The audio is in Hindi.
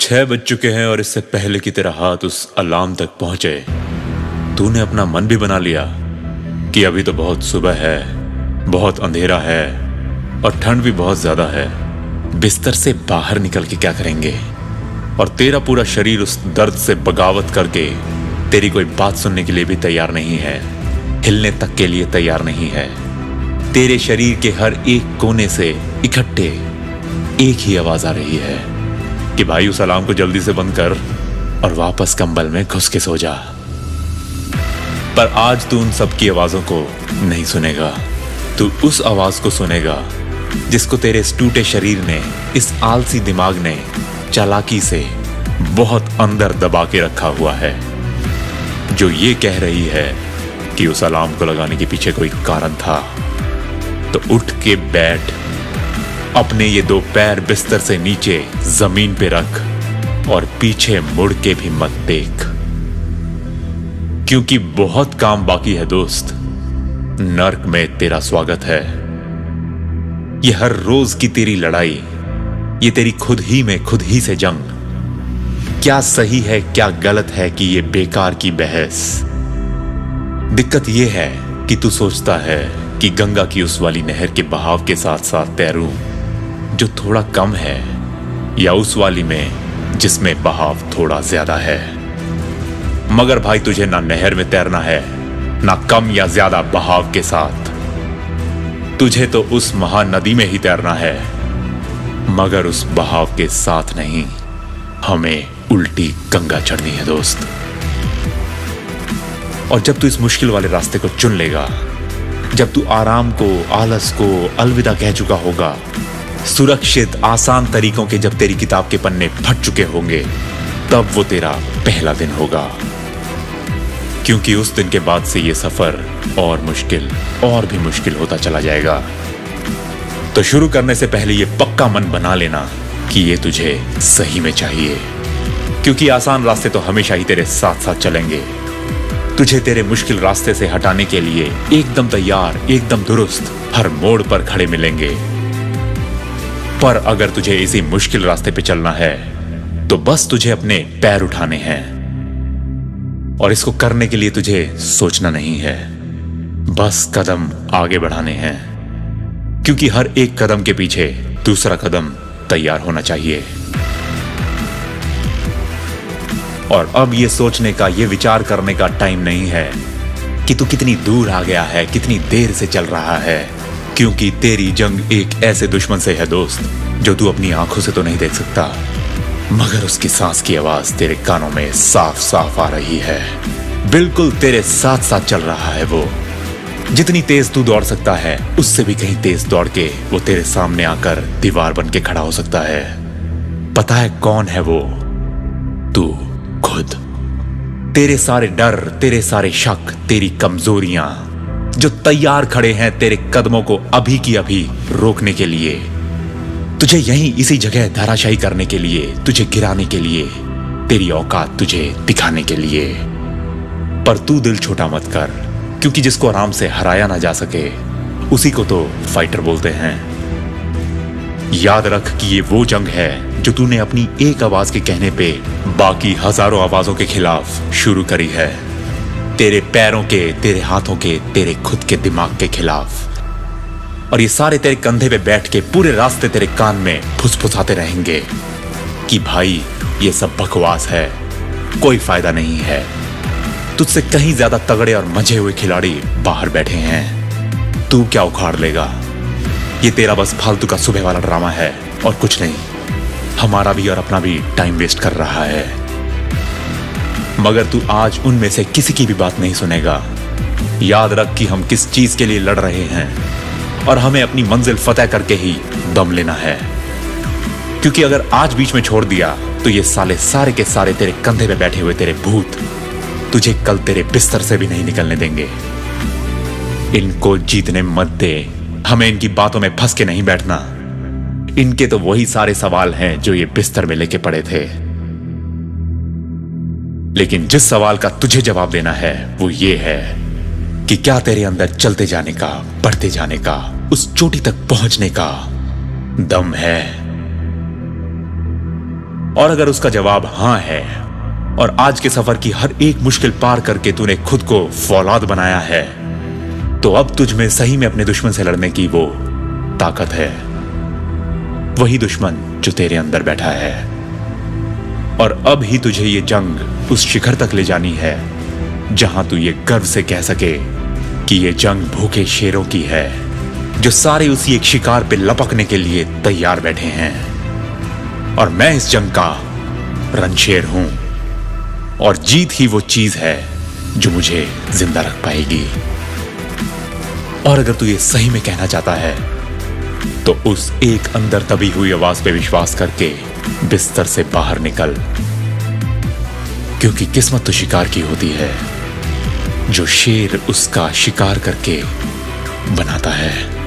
6 बज चुके हैं और इससे पहले कि तेरा हाथ उस अलार्म तक पहुंचे, तूने अपना मन भी बना लिया कि अभी तो बहुत सुबह है, बहुत अंधेरा है और ठंड भी बहुत ज्यादा है। बिस्तर से बाहर निकल के क्या करेंगे? और तेरा पूरा शरीर उस दर्द से बगावत करके तेरी कोई बात सुनने के लिए भी तैयार नहीं है, हिलने तक के लिए तैयार नहीं है। तेरे शरीर के हर एक कोने से इकट्ठे एक ही आवाज आ रही है कि भाई उस अलार्म को जल्दी से बंद कर और वापस कंबल में घुस के सो जा। पर आज तू उन सब की आवाजों को नहीं सुनेगा। तू उस आवाज को सुनेगा जिसको तेरे इस टूटे शरीर ने, इस आलसी दिमाग ने चालाकी से बहुत अंदर दबा के रखा हुआ है, जो ये कह रही है कि उस अलार्म को लगाने के पीछे कोई कारण था। तो उठ के बैठ, अपने ये 2 पैर बिस्तर से नीचे जमीन पे रख और पीछे मुड़ के भी मत देख, क्योंकि बहुत काम बाकी है दोस्त। नर्क में तेरा स्वागत है। ये हर रोज की तेरी लड़ाई, ये तेरी खुद ही से जंग, क्या सही है क्या गलत है कि ये बेकार की बहस। दिक्कत ये है कि तू सोचता है कि गंगा की उस वाली नहर के बहाव के साथ साथ तैरूं जो थोड़ा कम है, या उस वाली में जिसमें बहाव थोड़ा ज्यादा है। मगर भाई तुझे ना नहर में तैरना है, ना कम या ज्यादा बहाव के साथ। तुझे तो उस महानदी में ही तैरना है, मगर उस बहाव के साथ नहीं। हमें उल्टी गंगा चढ़नी है दोस्त। और जब तू इस मुश्किल वाले रास्ते को चुन लेगा, जब तू आराम को, आलस को अलविदा कह चुका होगा, सुरक्षित आसान तरीकों के जब तेरी किताब के पन्ने फट चुके होंगे, तब वो तेरा पहला दिन होगा। क्योंकि उस दिन के बाद से ये सफर और भी मुश्किल होता चला जाएगा। तो शुरू करने से पहले ये पक्का मन बना लेना कि ये तुझे सही में चाहिए, क्योंकि आसान रास्ते तो हमेशा ही तेरे साथ साथ चलेंगे। तुझे तेरे मुश्किल रास्ते से हटाने के लिए एकदम तैयार, एकदम दुरुस्त हर मोड़ पर खड़े मिलेंगे। पर अगर तुझे इसी मुश्किल रास्ते पे चलना है, तो बस तुझे अपने पैर उठाने हैं। और इसको करने के लिए तुझे सोचना नहीं है, बस कदम आगे बढ़ाने हैं। क्योंकि हर एक कदम के पीछे दूसरा कदम तैयार होना चाहिए। और अब ये सोचने का, ये विचार करने का टाइम नहीं है कि तू कितनी दूर आ गया है, कितनी देर से चल रहा है। क्योंकि तेरी जंग एक ऐसे दुश्मन से है दोस्त, जो तू अपनी आंखों से तो नहीं देख सकता, मगर उसकी सांस की आवाज तेरे कानों में साफ साफ आ रही है। बिल्कुल तेरे साथ साथ चल रहा है वो। जितनी तेज तू दौड़ सकता है, उससे भी कहीं तेज दौड़ के वो तेरे सामने आकर दीवार बन के खड़ा हो सकता है। पता है कौन है वो? तू खुद। तेरे सारे डर, तेरे सारे शक, तेरी कमजोरियां जो तैयार खड़े हैं तेरे कदमों को अभी की अभी रोकने के लिए, तुझे यहीं इसी जगह धराशायी करने के लिए, तुझे गिराने के लिए, तेरी औकात तुझे दिखाने के लिए। पर तू दिल छोटा मत कर, क्योंकि जिसको आराम से हराया ना जा सके, उसी को तो फाइटर बोलते हैं। याद रख कि ये वो जंग है जो तूने अपनी एक आवाज के कहने पे बाकी हजारों आवाजों के खिलाफ शुरू करी है। तेरे पैरों के, तेरे हाथों के, तेरे खुद के दिमाग के खिलाफ। और ये सारे तेरे कंधे पे बैठ के पूरे रास्ते तेरे कान में फुसफुसाते रहेंगे कि भाई ये सब बकवास है, कोई फायदा नहीं है। तुझसे कहीं ज्यादा तगड़े और मजे हुए खिलाड़ी बाहर बैठे हैं, तू क्या उखाड़ लेगा? ये तेरा बस फालतू का सुबह वाला ड्रामा है और कुछ नहीं। हमारा भी और अपना भी टाइम वेस्ट कर रहा है। मगर तू आज उनमें से किसी की भी बात नहीं सुनेगा। याद रख कि हम किस चीज के लिए लड़ रहे हैं, और हमें अपनी मंजिल फतेह करके ही दम लेना है। क्योंकि अगर आज बीच में छोड़ दिया, तो ये सारे के सारे तेरे कंधे पे बैठे हुए तेरे भूत तुझे कल तेरे बिस्तर से भी नहीं निकलने देंगे। इनको जीतने मत दे। हमें इनकी बातों में फंस के नहीं बैठना। इनके तो वही सारे सवाल हैं जो ये बिस्तर में लेके पड़े थे। लेकिन जिस सवाल का तुझे जवाब देना है वो ये है कि क्या तेरे अंदर चलते जाने का, बढ़ते जाने का, उस चोटी तक पहुंचने का दम है। और अगर उसका जवाब हां है और आज के सफर की हर एक मुश्किल पार करके तूने खुद को फौलाद बनाया है, तो अब तुझ में सही में अपने दुश्मन से लड़ने की वो ताकत है, वही दुश्मन जो तेरे अंदर बैठा है। और अब ही तुझे ये जंग उस शिखर तक ले जानी है जहां तू ये गर्व से कह सके कि ये जंग भूखे शेरों की है जो सारे उसी एक शिकार पे लपकने के लिए तैयार बैठे हैं। और मैं इस जंग का रणशेर हूं और जीत ही वो चीज है जो मुझे जिंदा रख पाएगी। और अगर तू ये सही में कहना चाहता है तो उस एक अंदर दबी हुई आवाज पे विश्वास करके बिस्तर से बाहर निकल, क्योंकि किस्मत तो शिकार की होती है जो शेर उसका शिकार करके बनाता है।